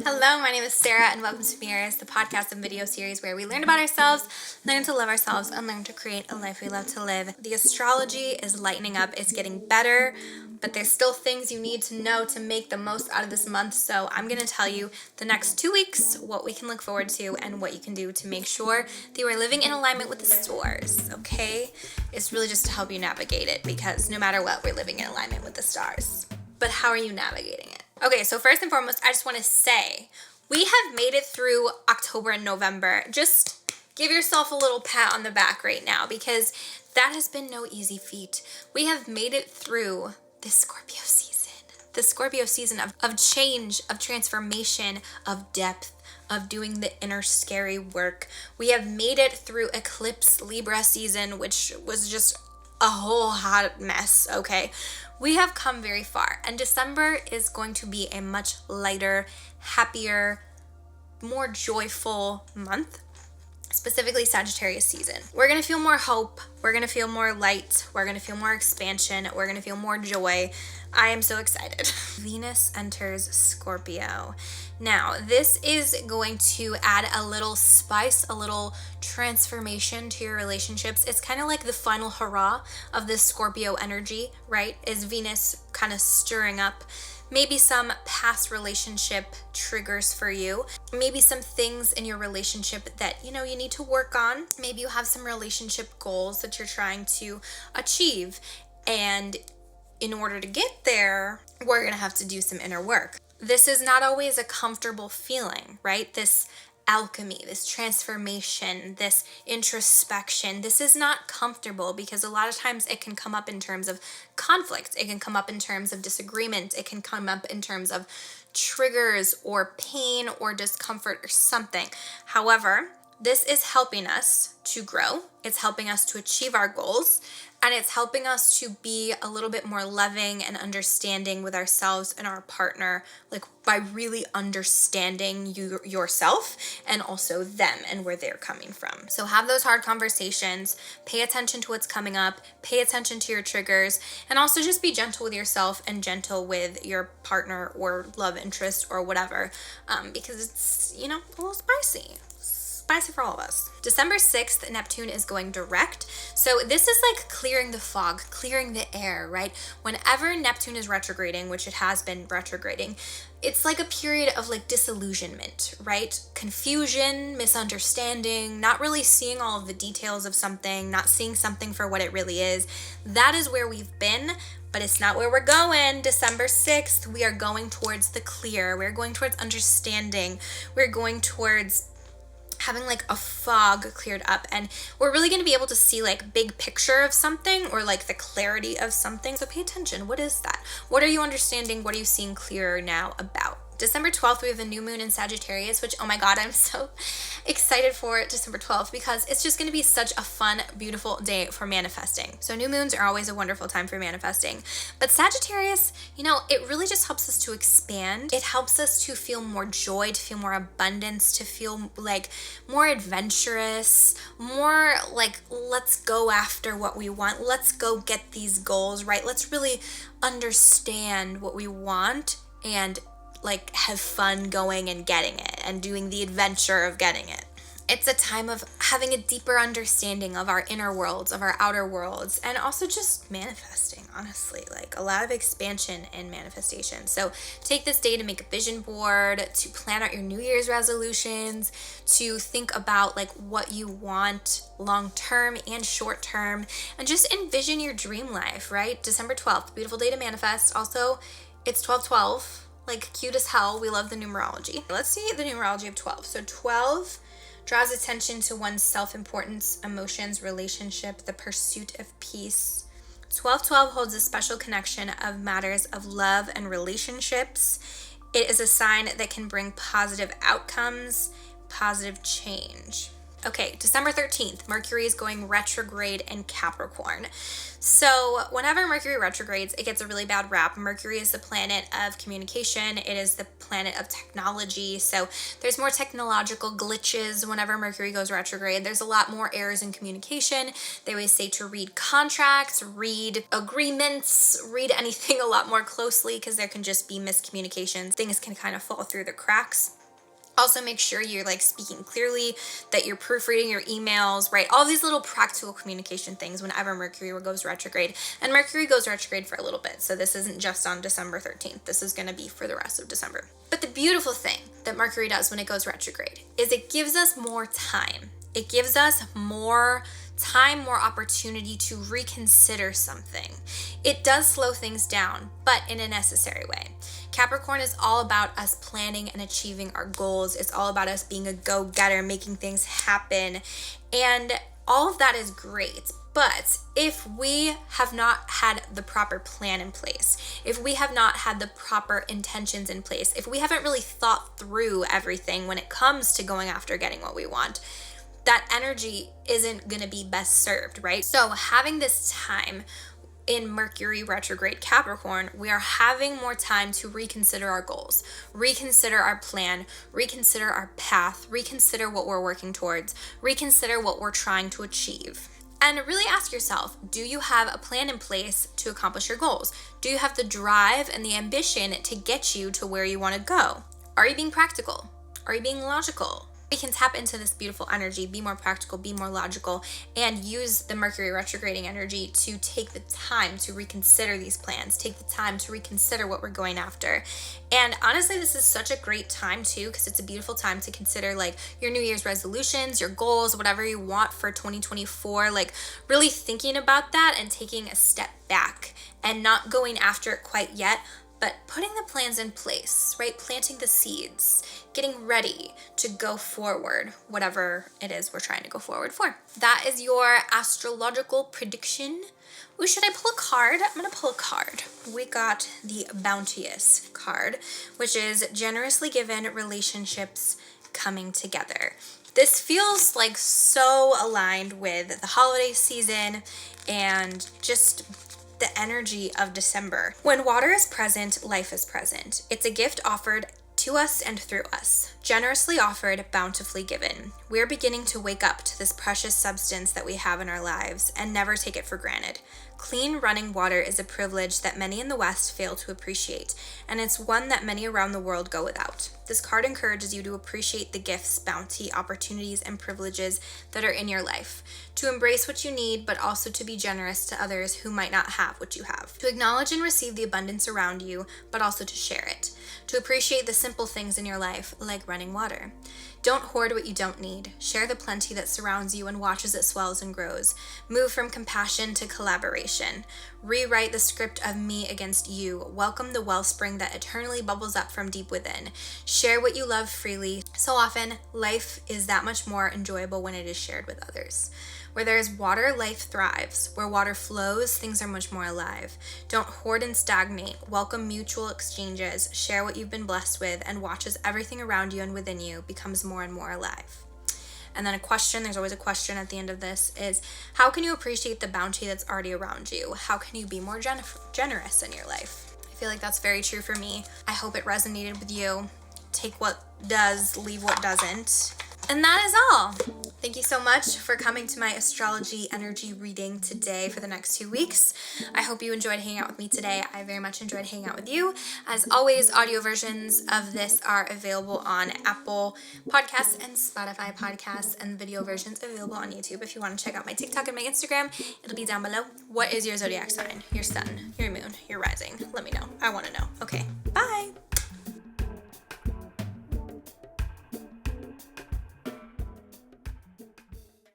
Hello, my name is Sarah, and welcome to Mirrors, the podcast and video series where we learn about ourselves, learn to love ourselves, and learn to create a life we love to live. The astrology is lightening up, it's getting better, but there's still things you need to know to make the most out of this month. So I'm going to tell you the next 2 weeks what we can look forward to and what you can do to make sure that you are living in alignment with the stars, okay? It's really just to help you navigate it, because no matter what, we're living in alignment with the stars. But how are you navigating it? Okay, so first and foremost, I just want to say we have made it through October and November. Just give yourself a little pat on the back right now, because that has been no easy feat. We have made it through this Scorpio season, the Scorpio season of change, of transformation, of depth, of doing the inner scary work. We have made it through eclipse Libra season, which was just a whole hot mess, okay? We have come very far, and December is going to be a much lighter, happier, more joyful month, specifically Sagittarius season. We're going to feel more hope, we're going to feel more light, we're going to feel more expansion, we're going to feel more joy. I am so excited. Venus enters Scorpio. Now, this is going to add a little spice, a little transformation to your relationships. It's kind of like the final hurrah of this Scorpio energy, right? Is Venus kind of stirring up maybe some past relationship triggers for you. Maybe some things in your relationship that, you need to work on. Maybe you have some relationship goals that you're trying to achieve. And in order to get there, we're going to have to do some inner work. This is not always a comfortable feeling, right? This alchemy, this transformation, this introspection, this is not comfortable, because a lot of times it can come up in terms of conflict. It can come up in terms of disagreement. It can come up in terms of triggers or pain or discomfort or something. However, this is helping us to grow. It's helping us to achieve our goals. And it's helping us to be a little bit more loving and understanding with ourselves and our partner, like by really understanding yourself and also them and where they're coming from. So have those hard conversations, pay attention to what's coming up, pay attention to your triggers, and also just be gentle with yourself and gentle with your partner or love interest or whatever, because it's, a little spicy for all of us. December 6th, Neptune is going direct. So this is like clearing the fog, clearing the air, right? Whenever Neptune is retrograding, which it has been retrograding, it's like a period of like disillusionment, right? Confusion, misunderstanding, not really seeing all of the details of something, not seeing something for what it really is. That is where we've been, but it's not where we're going. December 6th, we are going towards the clear. We're going towards understanding. We're going towards having like a fog cleared up, and we're really going to be able to see like big picture of something, or like the clarity of something. So pay attention. What is that? What are you understanding? What are you seeing clearer now about? December 12th, we have a new moon in Sagittarius, which, oh my God, I'm so excited for December 12th, because it's just going to be such a fun, beautiful day for manifesting. So new moons are always a wonderful time for manifesting. But Sagittarius, it really just helps us to expand. It helps us to feel more joy, to feel more abundance, to feel like more adventurous, more like, let's go after what we want. Let's go get these goals, right? Let's really understand what we want and like have fun going and getting it and doing the adventure of getting it. It's a time of having a deeper understanding of our inner worlds, of our outer worlds, and also just manifesting, honestly, like a lot of expansion and manifestation. So take this day to make a vision board, to plan out your New Year's resolutions, to think about like what you want long term and short term, and just envision your dream life, right? December 12th, beautiful day to manifest. Also, it's 12/12. Like cute as hell. We love the numerology. Let's see the numerology of 12. So 12 draws attention to one's self-importance, emotions, relationship, the pursuit of peace. 12/12 holds a special connection of matters of love and relationships. It is a sign that can bring positive outcomes, positive change. Okay, December 13th, Mercury is going retrograde in Capricorn. So whenever Mercury retrogrades, it gets a really bad rap. Mercury is the planet of communication. It is the planet of technology. So there's more technological glitches whenever Mercury goes retrograde. There's a lot more errors in communication. They always say to read contracts, read agreements, read anything a lot more closely because there can just be miscommunications. Things can kind of fall through the cracks. Also, make sure you're like speaking clearly, that you're proofreading your emails, right? All these little practical communication things whenever Mercury goes retrograde. And Mercury goes retrograde for a little bit. So this isn't just on December 13th. This is going to be for the rest of December. But the beautiful thing that Mercury does when it goes retrograde is it gives us more time. It gives us more time, more opportunity to reconsider something. It does slow things down, but in a necessary way. Capricorn is all about us planning and achieving our goals. It's all about us being a go-getter, making things happen. And all of that is great. But if we have not had the proper plan in place, if we have not had the proper intentions in place, if we haven't really thought through everything when it comes to going after getting what we want, that energy isn't going to be best served, right? So having this time in Mercury retrograde Capricorn, we are having more time to reconsider our goals, reconsider our plan, reconsider our path, reconsider what we're working towards, reconsider what we're trying to achieve. And really ask yourself, do you have a plan in place to accomplish your goals? Do you have the drive and the ambition to get you to where you want to go? Are you being practical? Are you being logical? We can tap into this beautiful energy, be more practical, be more logical, and use the Mercury retrograding energy to take the time to reconsider these plans, take the time to reconsider what we're going after. And honestly, this is such a great time too, because it's a beautiful time to consider like your New Year's resolutions, your goals, whatever you want for 2024, like really thinking about that and taking a step back and not going after it quite yet, but putting the plans in place, right? Planting the seeds, getting ready to go forward, whatever it is we're trying to go forward for. That is your astrological prediction. Ooh, should I pull a card? I'm gonna pull a card. We got the Bounteous card, which is generously given relationships coming together. This feels like so aligned with the holiday season and just the energy of December. When water is present, life is present. It's a gift offered to us and through us, generously offered, bountifully given. We're beginning to wake up to this precious substance that we have in our lives and never take it for granted. Clean running water is a privilege that many in the West fail to appreciate, and it's one that many around the world go without. This card encourages you to appreciate the gifts, bounty, opportunities, and privileges that are in your life, to embrace what you need, but also to be generous to others who might not have what you have, to acknowledge and receive the abundance around you, but also to share it, to appreciate the simple things in your life, like running water. Don't hoard what you don't need. Share the plenty that surrounds you and watch as it swells and grows. Move from compassion to collaboration. Rewrite the script of me against you. Welcome the wellspring that eternally bubbles up from deep within. Share what you love freely. So often, life is that much more enjoyable when it is shared with others. Where there is water, life thrives. Where water flows, things are much more alive. Don't hoard and stagnate. Welcome mutual exchanges. Share what you've been blessed with and watch as everything around you and within you becomes more and more alive. And then a question, there's always a question at the end of this, is how can you appreciate the bounty that's already around you? How can you be more generous in your life? I feel like that's very true for me. I hope it resonated with you. Take what does, leave what doesn't. And that is all. Thank you so much for coming to my astrology energy reading today for the next 2 weeks. I hope you enjoyed hanging out with me today. I very much enjoyed hanging out with you. As always, audio versions of this are available on Apple Podcasts and Spotify Podcasts, and video versions available on YouTube. If you want to check out my TikTok and my Instagram, it'll be down below. What is your zodiac sign? Your sun, your moon, your rising? Let me know. I want to know. Okay, bye.